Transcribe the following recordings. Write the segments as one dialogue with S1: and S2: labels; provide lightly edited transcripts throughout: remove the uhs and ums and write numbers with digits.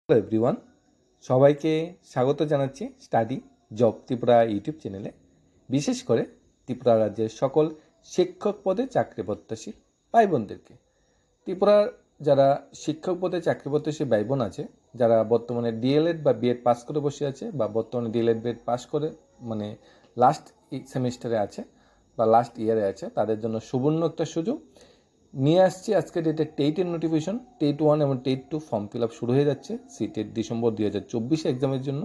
S1: Hello everyone, সবাইকে স্বাগত জানাচ্ছি স্টাডি জব ত্রিপুরা ইউটিউব চ্যানেলে। বিশেষ করে ত্রিপুরা রাজ্যের সকল শিক্ষক পদে চাকরি প্রত্যাশী ভাই বোনদেরকে। ত্রিপুরার যারা শিক্ষক পদে চাকরি প্রত্যাশী ভাই বোন আছে, যারা বর্তমানে ডিএলএড বা বিএড পাস করে বসে আছে, বা বর্তমানে ডিএলএড বিএড পাস করে মানে লাস্ট সেমিস্টারে আছে বা লাস্ট ইয়ারে আছে, তাদের জন্য সুবর্ণ একটা সুযোগ নিয়ে আসছি আজকে ডেটে। টেটের নোটিফিকেশন, টেট 1 এবং টেট 2 ফর্ম ফিল আপ শুরু হয়ে যাচ্ছে। সিটেট ডিসেম্বর 2024 এক্সামের জন্য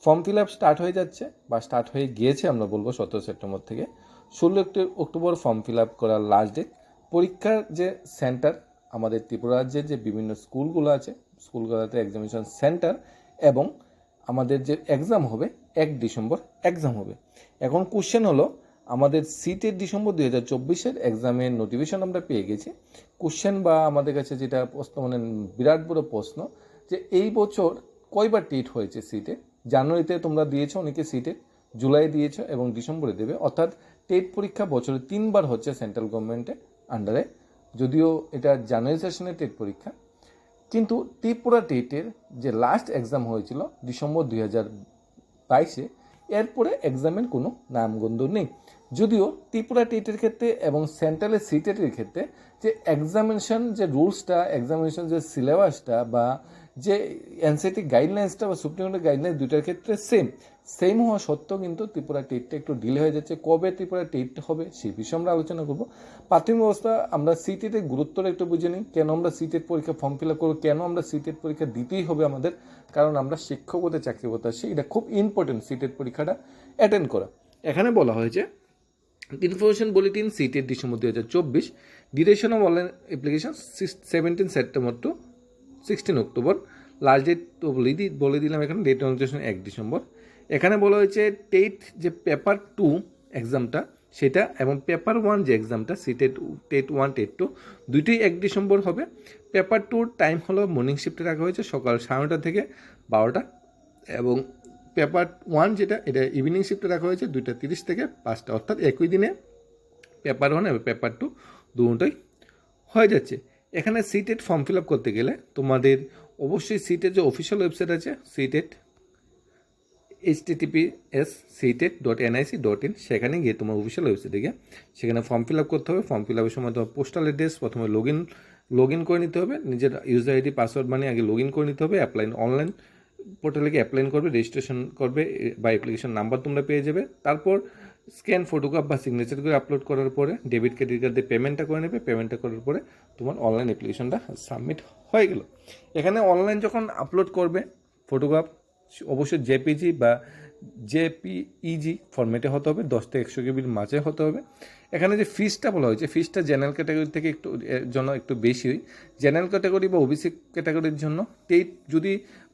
S1: ফর্ম ফিল আপ স্টার্ট হয়ে যাচ্ছে বা স্টার্ট হয়ে গিয়েছে, আমরা বলবো 17 সেপ্টেম্বর থেকে। 16 অক্টোবর ফর্ম ফিল আপ করার লাস্ট ডেট। পরীক্ষার যে সেন্টার আমাদের ত্রিপুরা রাজ্যের যে বিভিন্ন স্কুলগুলো আছে, স্কুলগুলোতে এক্সামিনেশন সেন্টার এবং আমাদের যে এক্সাম হবে 1 ডিসেম্বর এক্সাম হবে। এখন কোশ্চেন হলো, আমাদের সিটের ডিসেম্বর 2024 এক্সামের নোটিফিকেশন আমরা পেয়ে গেছি। কোশ্চেন বা আমাদের কাছে যেটা প্রশ্ন, মানে বিরাট বড় প্রশ্ন, যে এই বছর কয়বার টেট হয়েছে সিটে। জানুয়ারিতে তোমরা দিয়েছো অনেকে সিটে, জুলাই দিয়েছো এবং ডিসেম্বরে দেবে, অর্থাৎ টেট পরীক্ষা বছরে 3বার হচ্ছে সেন্ট্রাল গভর্নমেন্টের আন্ডারে। যদিও এটা জানুয়ারি সেশনের টেট পরীক্ষা, কিন্তু ত্রিপুরা টেটের যে লাস্ট এক্সাম হয়েছিল ডিসেম্বর 2022, এরপরে এক্সামের কোনো নামগন্ধ নেই। যদিও ত্রিপুরা টেটের ক্ষেত্রে এবং সেন্ট্রালের সিটেটের ক্ষেত্রে যে এক্সামিনেশন যে রুলসটা, এক্সামিনেশন যে সিলেবাসটা বা যে এনসিটি গাইডলাইন্সটা বা সুপ্রিম কোর্টের গাইডলাইন্স দুইটার ক্ষেত্রে সেম হওয়া সত্ত্বেও কিন্তু ত্রিপুরা টেটটা একটু ডিলে হয়ে যাচ্ছে। কবে ত্রিপুরা টেট হবে সেই বিষয়ে আমরা আলোচনা করব। প্রাথমিক অবস্থা আমরা সিটেটের গুরুত্বটা একটু বুঝে নিই। কেন আমরা সিটেট পরীক্ষা ফর্ম ফিল আপ করবো, কেন আমরা সিটেট পরীক্ষা দিতেই হবে আমাদের, কারণ আমরা শিক্ষক হতে চাকরি করতে আসছি। এটা খুব ইম্পর্টেন্ট সিটেট পরীক্ষাটা অ্যাটেন্ড করা। এখানে বলা হয়েছে information bulletin CTET December 2024, duration of online application 17 September to 16 October. Last date তো বলে দিলাম এখানে, ডেট অফ 1 ডিসেম্বর। এখানে বলা হয়েছে টেট যে পেপার 2 এক্সামটা সেটা এবং পেপার 1 যে এক্সামটা সিটেট টেট 1 টেট 2 দুইটাই 1 ডিসেম্বর হবে। পেপার 2 টাইম হলো মর্নিং শিফটে রাখা হয়েছে সকাল 9:30 থেকে 12টা, এবং পেপার 1 যেটা এটা ইভিনিং শিফটে রাখা হয়েছে 2:30 থেকে 5টা, অর্থাৎ একই দিনে পেপার 1 এবং পেপার 2 দুটোই হয়ে যাচ্ছে। এখানে সিটেট ফর্ম ফিল আপ করতে গেলে তোমাদের অবশ্যই সিটের যে অফিসিয়াল ওয়েবসাইট আছে সিটেট https://sitet.nic.in, সেখানে গিয়ে তোমার অফিসিয়াল ওয়েবসাইটে গিয়ে সেখানে ফর্ম ফিল আপ করতে হবে। ফর্ম ফিল আপের সময় তোমার পোস্টাল অ্যাড্রেস প্রথমে লগ ইন করে নিতে হবে, নিজের ইউজার আইডি পাসওয়ার্ড মানে আগে লগ ইন করে নিতে হবে। অনলাইন পোর্টালে গিয়ে অ্যাপ্লাই করবে, রেজিস্ট্রেশন করবে বা অ্যাপ্লিকেশন নাম্বার তোমরা পেয়ে যাবে। তারপর স্ক্যান ফটোগ্রাফ বা সিগনেচার করে আপলোড করার পরে ডেবিট ক্রেডিট কার্ড দিয়ে পেমেন্টটা করে নেবে। পেমেন্টটা করার পরে তোমার অনলাইন অ্যাপ্লিকেশনটা সাবমিট হয়ে গেল। এখানে অনলাইন যখন আপলোড করবে ফটোগ্রাফ অবশ্যই জেপিজি বা জেপিইজি ফরম্যাটে হতে হবে, 10 থেকে 100 কেবির মাঝে হতে হবে। এখানে যে ফিসটা বলা হয়েছে, ফিসটা জেনারেল ক্যাটাগরি থেকে একটু বেশি হয়। জেনারেল ক্যাটাগরি বা ওবিসি ক্যাটাগরির জন্য টেট যদি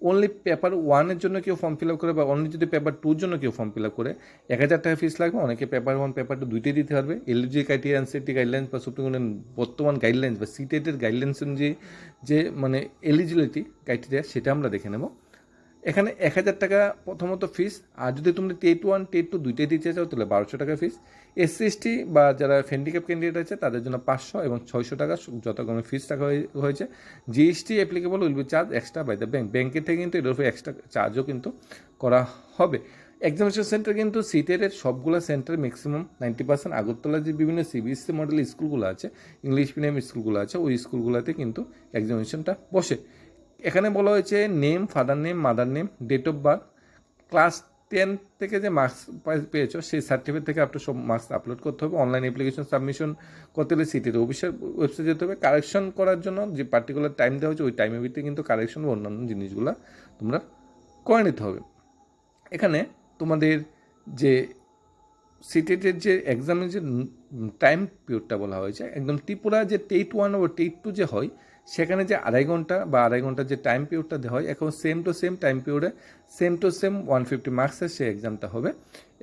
S1: অনলি পেপার 1-এর জন্য কেউ ফর্ম ফিল আপ করে বা অনলি যদি পেপার 2-র জন্য কেউ ফর্ম ফিল আপ করে 1000 টাকা ফিস লাগবে। অনেকে পেপার 1 পেপার 2 দুইটাই দিতে পারবে। এলজি ক্রাইটেরিয়া, এনসিটি গাইডলাইন্স বা সুপ্রিম কোর্টের বর্তমান গাইডলাইন্স বা সিটেটের গাইডলাইন্স অনুযায়ী যে মানে এলিজিবিলিটি ক্রাইটেরিয়া সেটা আমরা দেখে নেব। এখানে 1000 টাকা প্রথমত ফিস, আর যদি তুমি টেট 1 টেট 2 দুইটাই দিতে চাও তাহলে 1200 টাকা ফিস। SC/ST বা যারা হ্যান্ডিক্যাপ ক্যান্ডিডেট আছে তাদের জন্য 500 এবং 600 টাকা যথাক্রমে ফিস রাখা হয়েছে। GST applicable will be charge extra by the bank, ব্যাঙ্কের থেকে কিন্তু এর উপরে এক্সট্রা চার্জও কিন্তু করা হবে। এক্সামিনেশন সেন্টার কিন্তু সিটের সবগুলো সেন্টার ম্যাক্সিমাম 90% আগরতলার যে বিভিন্ন সিবিএসসি মডেল স্কুলগুলো আছে, ইংলিশ মিডিয়াম স্কুলগুলো আছে, ওই স্কুলগুলোতে কিন্তু এক্সামিনেশনটা বসে। এখানে বলা হয়েছে name, father name, mother name, date of birth, class 10 থেকে যে মার্কস পেয়েছো সেই সার্টিফিকেট থেকে আপনার সব মার্কস আপলোড করতে হবে। অনলাইন অ্যাপ্লিকেশন সাবমিশন করতে হলে সিটির অফিসিয়াল ওয়েবসাইট যেতে হবে। কারেকশন করার জন্য যে পার্টিকুলার টাইম দেওয়া হচ্ছে ওই টাইমের ভিত্তিতে কিন্তু কারেকশন বা অন্যান্য জিনিসগুলো তোমরা করে নিতে হবে। এখানে তোমাদের যে সিটেটের যে এক্সামের যে টাইম পিরিয়ডটা বলা হয়েছে, একদম ত্রিপুরা যে টেট 1 ও টেট 2 যে হয় সেখানে যে আড়াই ঘন্টার যে টাইম পিরিয়ডটা দেওয়া হয়, এখন সেম টু সেম টাইম পিরিয়ডে সেম টু সেম 150 মার্কসের সেই এক্সামটা হবে।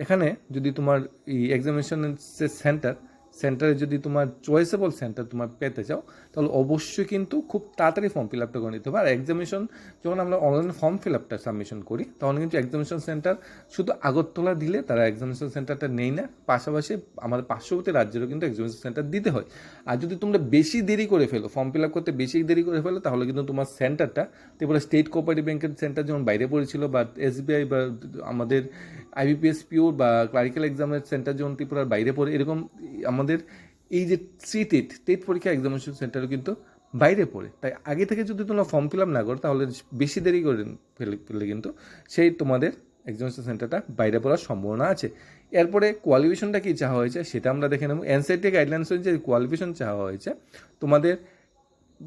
S1: এখানে যদি তোমার এই এক্সামিনেশনের যে সেন্টার সেন্টারে যদি তোমার চয়েসেবল সেন্টার তোমার পেতে চাও তাহলে অবশ্যই কিন্তু খুব তাড়াতাড়ি ফর্ম ফিল আপটা করে নিতে হবে। আর এক্সামিনেশন যখন আমরা অনলাইনে ফর্ম ফিল আপটা সাবমিশন করি তখন কিন্তু এক্সামিনেশন সেন্টার শুধু আগরতলা দিলে তারা এক্সামিনেশন সেন্টারটা নেই না, পাশাপাশি আমাদের পার্শ্ববর্তী রাজ্যেরও কিন্তু এক্সামিনেশন সেন্টার দিতে হয়। আর যদি তোমরা বেশি দেরি করে ফেলো, ফর্ম ফিল আপ করতে বেশি দেরি করে ফেলো, তাহলে কিন্তু তোমার সেন্টারটা ত্রিপুরা স্টেট কোঅপারেটিভ ব্যাংকের সেন্টার যেমন বাইরে পড়েছিল, বা SBI বা আমাদের IBPS পিওর বা ক্লারিক্যাল এক্সামের সেন্টার যেমন ত্রিপুরার বাইরে পড়ে, এরকম আমাদের এই যে টেট পরীক্ষা এক্সামিনেশন সেন্টারও কিন্তু বাইরে পড়ে। তাই আগে থেকে যদি তোমরা ফর্ম ফিল আপ না করো তাহলে বেশি দেরি করে ফেললে কিন্তু সেই তোমাদের এক্সামিনেশন সেন্টারটা বাইরে পড়ার সম্ভাবনা আছে। এরপরে কোয়ালিফিকেশনটা কী চাওয়া হয়েছে সেটা আমরা দেখে নেব। NCERT গাইডলাইন্স যে কোয়ালিফিকেশন চাওয়া হয়েছে, তোমাদের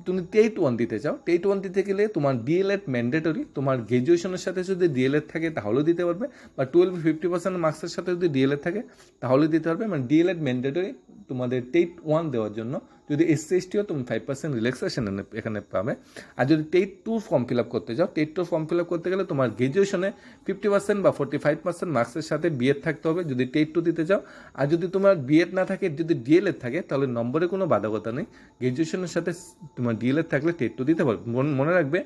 S1: তুমি টেট 1 দিতে চাও, টেট 1 দিতে গেলে তোমার DLED ম্যান্ডেটরি, তোমার গ্র্যাজুয়েশনের সাথে যদি DLED থাকে তাহলেও দিতে পারবে, বা 50% মার্কসের সাথে যদি DLED থাকে তাহলে দিতে পারবে। মানে DLED ম্যান্ডেটরি তোমাদের টেট 1 দেওয়ার জন্য। যদি SC/ST হয় তুমি 5% রিল্যাক্সেশন এখানে পাবে। আর যদি টেট 2 ফর্ম ফিল আপ করতে চাও, টেট 2 ফর্ম ফিল আপ করতে গেলে তোমার গ্র্যাজুয়েশনে 50% বা 45% মার্কসের সাথে BEd থাকতে হবে যদি টেট 2 দিতে চাও। আর যদি তোমার BEd না থাকে, যদি DLED থাকে, তাহলে নম্বরে কোনো বাধ্যকতা নেই, গ্র্যাজুয়েশনের সাথে তোমার DLED থাকলে টেট 2 দিতে পারবে। মনে রাখবে,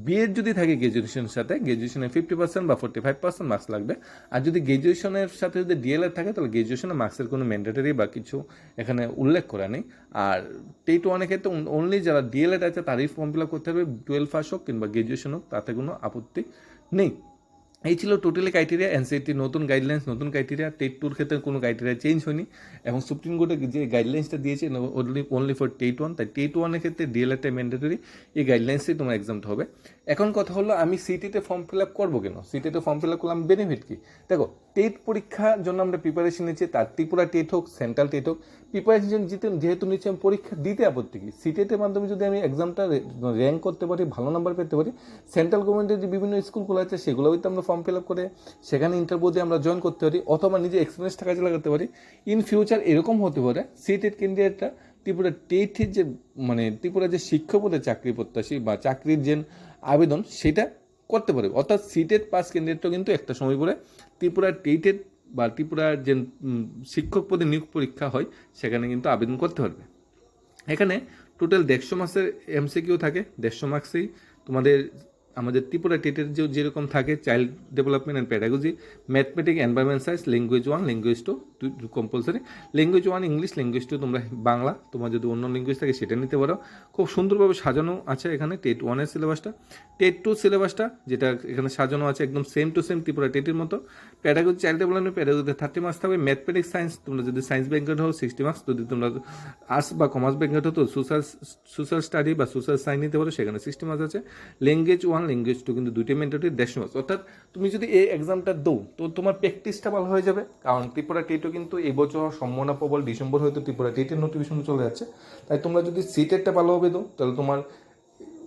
S1: BEd যদি থাকে গ্র্যাজুয়েশনের সাথে, গ্র্যাজুয়েশনে 50% বা 45% মার্কস লাগবে। আর যদি গ্র্যাজুয়েশনের সাথে যদি DLED থাকে তাহলে গ্র্যাজুয়েশনের মার্কসের কোনো ম্যান্ডেটরি বা কিছু এখানে উল্লেখ করা নেই। আর টেট 1 ক্ষেত্রে অনলি যারা DLED আছে তারই ফর্ম ফিল আপ করতে হবে, 12 পাস হোক কিংবা গ্র্যাজুয়েশন হোক, তাতে কোনো আপত্তি নেই। এই ছিল টোটালি ক্রাইটেরিয়া। NCERT নতুন গাইডলাইন্স, নতুন ক্রাইটেরিয়া। টেট 2 ক্ষেত্রে কোনো ক্রাইটেরিয়া চেঞ্জ হয়নি, এবং সুপ্রিম কোর্টে যে গাইডলাইন্সটা দিয়েছে অনলি ফর টেট 1। তাই টেট 1 ক্ষেত্রে DLED ম্যান্ডেটরি, এই গাইডলাইন্সেই তোমার এক্সামটা হবে। এখন কথা হলো, আমি সিটিতে ফর্ম ফিল আপ করবো কেন? সিটিতে ফর্ম ফিল আপ করলাম বেনিফিট কি? দেখো, টেট পরীক্ষার জন্য আমরা প্রিপারেশন নিচ্ছি, তার ত্রিপুরা টেট হোক, সেন্ট্রাল টেট হোক, প্রিপারেশন যেহেতু নিচ্ছি, আমি পরীক্ষা দিতে আপত্তি কি? সিটেটের মাধ্যমে যদি আমি এক্সামটা র্যাঙ্ক করতে পারি, ভালো নাম্বার পেতে পারি, সেন্ট্রাল গভর্নমেন্টের যে বিভিন্ন স্কুলগুলো আছে সেগুলোতে আমরা ফর্ম ফিল আপ করে সেখানে ইন্টারভিউ দিয়ে আমরা জয়েন করতে পারি, অথবা নিজে এক্সপিরিয়েন্সটা কাজে লাগাতে পারি। ইন ফিউচার এরকম হতে পারে সিটেট ক্যান্ডিডেটটা ত্রিপুরা টেটের যে ত্রিপুরা যে শিক্ষক পদে চাকরি প্রত্যাশী বা চাকরির যে আবেদন সেটা করতে পারে। অর্থাৎ সিটেট পাস ক্যান্ডিডেটও কিন্তু একটা সময় পরে ত্রিপুরা টেটেড বা ত্রিপুরার যে শিক্ষক পদে নিয়োগ পরীক্ষা হয় সেখানে কিন্তু আবেদন করতে পারবে। এখানে টোটাল 150 মার্কসের MCQ থাকে, 150 মার্কসেই তোমাদের আমাদের ত্রিপুরা টেটের যেরকম থাকে child development and pedagogy, mathematic, environment science, language 1, language 2 compulsory. Language 1 English, language 2 তোমরা বাংলা, তোমার যদি অন্য ল্যাঙ্গুয়েজ থাকে সেটা নিতে পারো। খুব সুন্দরভাবে সাজানো আছে এখানে টেট 1-এর সিলেবাসটা। টেট 2 সিলেবাসটা যেটা এখানে সাজানো আছে একদম সেম টু সেম ত্রিপুরা টেটের মতো। প্যাডাগজি, চাইল্ড ডেভেলপমেন্ট, প্যাডাগজিতে 30 মার্কস থাকবে। ম্যাথমেটিক্স সায়েন্স তোমরা যদি সায়েন্স ব্যাকগ্রাউন্ড হও 60 মার্কস, যদি তোমরা আর্টস বা কমার্স ব্যাকগ্রাউন্ড হতো সোশ্যাল স্টাডি বা সোশ্যাল সায়েন্স নিতে পারো, সেখানে 60 মার্কস আছে। ল্যাঙ্গুয়েজ 1, ল্যাঙ্গুয়েজ 2 কিন্তু দুইটা ম্যান্ডেটরি, 150 মার্কস। অর্থাৎ তুমি যদি এই এক্সামটা দাও তো তোমার প্র্যাকটিসটা ভালো হয়ে যাবে, কারণ ত্রিপুরা টেটও কিন্তু এই বছর সম্ভাবনা প্রবল, ডিসেম্বর হয়তো ত্রিপুরা টেটের নোটিফিকেশন চলে যাচ্ছে। তাই তোমরা যদি সিটেটটা ভালোভাবে দাও তাহলে তোমার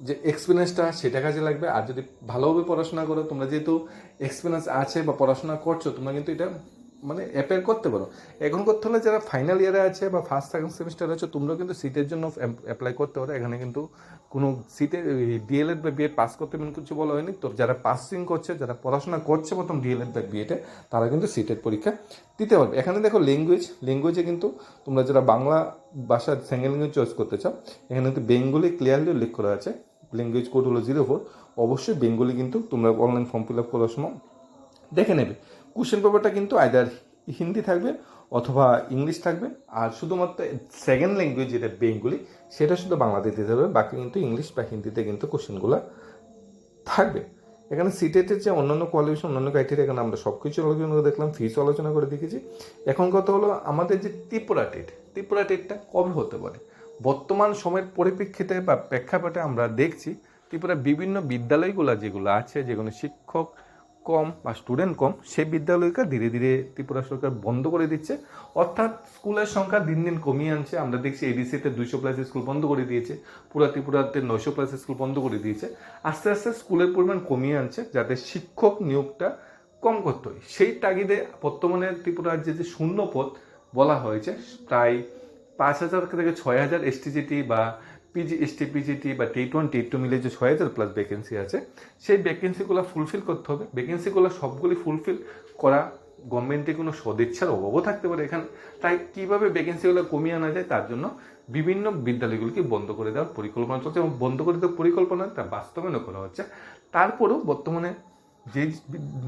S1: যে এক্সপিরিয়েন্সটা সেটা কাজে লাগবে। আর যদি ভালোভাবে পড়াশোনা করো, তোমরা যেহেতু এক্সপিরিয়েন্স আছে বা পড়াশোনা করছো, তোমরা কিন্তু এটা অ্যাপ্লাই করতে পারো। এখন করতে হলে যারা ফাইনাল ইয়ারে আছে বা ফার্স্ট সেকেন্ড সেমিস্টারে আছে, তোমরাও কিন্তু সিটের জন্য অ্যাপ্লাই করতে পারো। এখানে কিন্তু কোনো সিটে DLED বা BEd পাস করতে এমন কিছু বলা হয়নি। তো যারা পাসিং করছে, যারা পড়াশোনা করছে প্রথম DLED বা BEd-এ, তারা কিন্তু সিটের পরীক্ষা দিতে পারবে। এখানে দেখো ল্যাঙ্গুয়েজে কিন্তু তোমরা যারা বাংলা ভাষার সেকেন্ড ল্যাঙ্গুয়েজ চয়েস করতে চাও, এখানে কিন্তু বেঙ্গলি ক্লিয়ারলি উল্লেখ করা আছে। ল্যাঙ্গুয়েজ কোড হলো 04। অবশ্যই বেঙ্গলি কিন্তু তোমরা অনলাইন ফর্ম ফিল আপ করার সময় দেখে নেবে। কোশ্চেন পেপারটা কিন্তু আইদার হিন্দি থাকবে অথবা ইংলিশ থাকবে, আর শুধুমাত্র সেকেন্ড ল্যাঙ্গুয়েজ যেটা বেঙ্গলি সেটা শুধু বাংলাতে দিতে হবে, বাকি কিন্তু ইংলিশ বা হিন্দিতে কিন্তু কোশ্চেনগুলো থাকবে। এখানে সিটেটের যে অন্যান্য কোয়ালিফিকেশন, অন্যান্য ক্রাইটেরিয়া, এখানে আমরা সব কিছু আলোচনা করে দেখলাম, ফিসও আলোচনা করে দেখেছি। এখন কথা হলো আমাদের যে ত্রিপুরা টেটটা কবে হতে পারে? বর্তমান সময়ের পরিপ্রেক্ষিতে বা প্রেক্ষাপটে আমরা দেখছি ত্রিপুরা বিভিন্ন বিদ্যালয়গুলো যেগুলো আছে, যেগুলো শিক্ষক কম বা স্টুডেন্ট কম, সেই বিদ্যালয়কে ধীরে ধীরে ত্রিপুরা সরকার বন্ধ করে দিচ্ছে। অর্থাৎ স্কুলের সংখ্যা দিন দিন কমিয়ে আনছে। আমরা দেখছি ADC-তে 200+ স্কুল বন্ধ করে দিয়েছে, পুরা ত্রিপুরাতে 900+ স্কুল বন্ধ করে দিয়েছে। আস্তে আস্তে স্কুলের পরিমাণ কমিয়ে আনছে যাতে শিক্ষক নিয়োগটা কম করতে হয়। সেই তাগিদে বর্তমানে ত্রিপুরার যে শূন্য পদ বলা হয়েছে, প্রায় 5,000 থেকে 6,000 STGT বা ST-PGT বা টেট 1 টেট 2 মিলে যে 6,000+ ভ্যাকেন্সি আছে, সেই ভ্যাকেন্সিগুলো ফুলফিল করতে হবে। ভ্যাকেন্সিগুলো সবগুলি ফুলফিল করা গভর্নমেন্টে কোনো সদিচ্ছার অভাবও থাকতে পারে এখানে। তাই কীভাবে ভ্যাকেন্সিগুলো কমিয়ে আনা যায় তার জন্য বিভিন্ন বিদ্যালয়গুলিকে বন্ধ করে দেওয়ার পরিকল্পনা চলছে, এবং বন্ধ করে দেওয়ার পরিকল্পনাটা বাস্তবায়নও করা হচ্ছে। তারপরেও বর্তমানে যে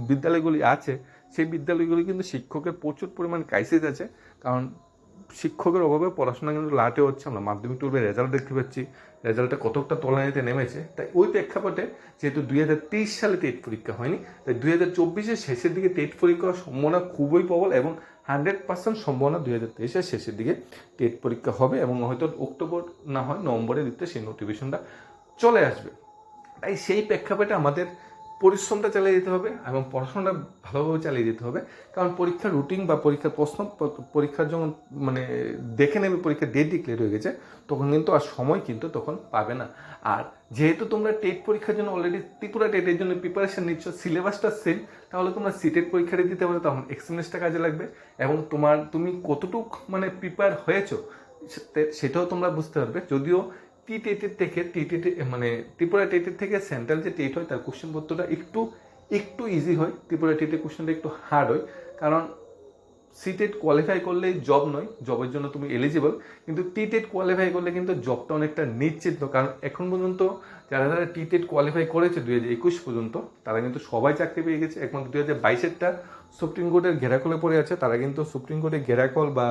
S1: বিদ্যালয়গুলি আছে সেই বিদ্যালয়গুলি কিন্তু শিক্ষকের প্রচুর পরিমাণ ক্রাইসিস আছে, কারণ শিক্ষকের অভাবে পড়াশোনা কিন্তু লাটে হচ্ছে। আমরা মাধ্যমিক টুলবে রেজাল্ট দেখতে পাচ্ছি, রেজাল্টটা কতকটা তলানিতে নেমেছে। তাই ওই প্রেক্ষাপটে যেহেতু 2023 সালে টেট পরীক্ষা হয়নি, তাই 2024-এর শেষের দিকে টেট পরীক্ষার সম্ভাবনা খুবই প্রবল, এবং 100% সম্ভাবনা 2023-এর শেষের দিকে টেট পরীক্ষা হবে, এবং হয়তো অক্টোবর না হয় নভেম্বরের দিকে সেই নোটিফিকেশনটা চলে আসবে। তাই সেই প্রেক্ষাপটে আমাদের পরিশ্রমটা চালিয়ে যেতে হবে এবং পড়াশোনাটা ভালোভাবে চালিয়ে যেতে হবে, কারণ পরীক্ষার রুটিন বা পরীক্ষার প্রশ্ন পরীক্ষার যখন মানে দেখে নেবে পরীক্ষার ডেট ডিক্লেয়ার হয়ে গেছে, তখন কিন্তু আর সময় কিন্তু তখন পাবে না। আর যেহেতু তোমরা টেট পরীক্ষার জন্য অলরেডি ত্রিপুরা টেটের জন্য প্রিপারেশন নিচ্ছ, সিলেবাসটা সেম, তাহলে তোমরা সিটেট পরীক্ষাটা দিতে পারো, তখন এক্সপিরিয়েন্সটা কাজে লাগবে, এবং তুমি কতটুকু মানে প্রিপেয়ার হয়েছো সেটাও তোমরা বুঝতে পারবে। যদিও টেটের থেকে মানে ত্রিপুরা টেটের থেকে সেন্ট্রাল যে টেট হয় তার কোশ্চেন পত্রটা একটু ইজি হয়, ত্রিপুরা টেটের কোশ্চেনটা একটু হার্ড হয়, কারণ সিটেট কোয়ালিফাই করলেই জব নয়, জবের জন্য তুমি এলিজিবল, কিন্তু টেট কোয়ালিফাই করলে কিন্তু জবটা অনেকটা নিশ্চিত। কারণ এখন পর্যন্ত যারা টেট কোয়ালিফাই করেছে 2021 পর্যন্ত, তারা কিন্তু সবাই চাকরি পেয়ে গেছে। একমাত্র 2022-এরটা সুপ্রিম কোর্টের ঘেরাকলে পড়ে আছে, তারা কিন্তু সুপ্রিম কোর্টের ঘেরাকল বা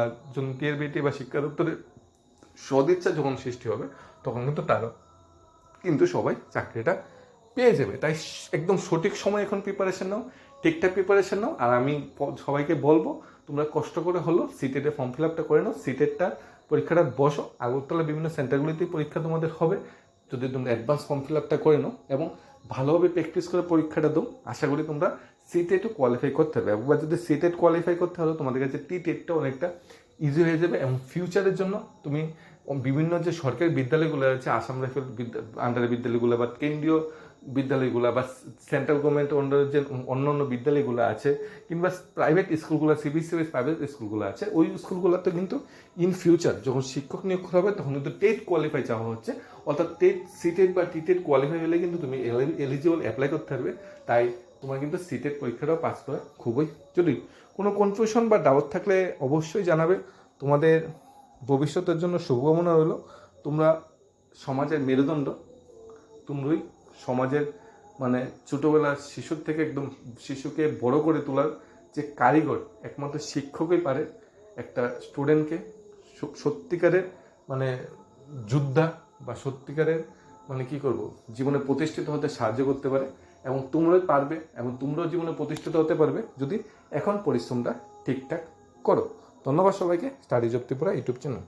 S1: টিআরবিটি বা শিক্ষা দপ্তরের সদিচ্ছা যখন সৃষ্টি হবে, তখন কিন্তু তারা কিন্তু সবাই চাকরিটা পেয়ে যাবে। তাই একদম সঠিক সময় এখন প্রিপারেশন নাও, ঠিকঠাক প্রিপারেশন নাও। আর আমি সবাইকে বলবো, তোমরা কষ্ট করে হলো সিটেটের ফর্ম ফিল আপটা করে নাও, সিটেটটা পরীক্ষাটা বসো। আগরতলা বিভিন্ন সেন্টারগুলিতেই পরীক্ষা তোমাদের হবে, যদি তোমরা অ্যাডভান্স ফর্ম ফিল আপটা করে নাও এবং ভালোভাবে প্র্যাকটিস করে পরীক্ষাটা দাও, আশা করি তোমরা সিটেটও কোয়ালিফাই করতে হবে। একবার যদি সিটেট কোয়ালিফাই করতে হলো, তোমাদের কাছে টেটটা অনেকটা ইজি হয়ে যাবে, এবং ফিউচারের জন্য তুমি বিভিন্ন যে সরকারি বিদ্যালয়গুলো আছে, আসাম রাইফেল আন্ডারের বিদ্যালয়গুলো বা কেন্দ্রীয় বিদ্যালয়গুলো বা সেন্ট্রাল গভর্নমেন্ট আন্ডারের যে অন্য বিদ্যালয়গুলো আছে, কিংবা প্রাইভেট স্কুলগুলো সিবিএসসি প্রাইভেট স্কুলগুলো আছে, ওই স্কুলগুলোতে কিন্তু ইন ফিউচার যখন শিক্ষক নিয়োগ করা হবে, তখন কিন্তু টেট কোয়ালিফাই চাওয়া হচ্ছে। অর্থাৎ সিটেট বা টেট কোয়ালিফাই হলে কিন্তু তুমি এলিজিবল অ্যাপ্লাই করতে পারবে। তাই তোমার কিন্তু সিটেট পরীক্ষাটাও পাস করা খুবই জরুরি। কোনো কনফিউশন বা ডাউট থাকলে অবশ্যই জানাবে। তোমাদের ভবিষ্যতের জন্য শুভকামনা রইল। তোমরা সমাজের মেরুদণ্ড, তোমরাই সমাজের মানে ছোটোবেলার শিশুর থেকে একদম শিশুকে বড় করে তোলার যে কারিগর, একমাত্র শিক্ষকই পারে একটা স্টুডেন্টকে সত্যিকারের মানে যোদ্ধা বা সত্যিকারের মানে কি করব জীবনে প্রতিষ্ঠিত হতে সাহায্য করতে পারে। এবং তোমরাই পারবে, এবং তোমরাও জীবনে প্রতিষ্ঠিত হতে পারবে যদি এখন পরিশ্রমটা ঠিকঠাক করো। ধন্যবাদ সবাইকে। Studies of Tripura YouTube channel.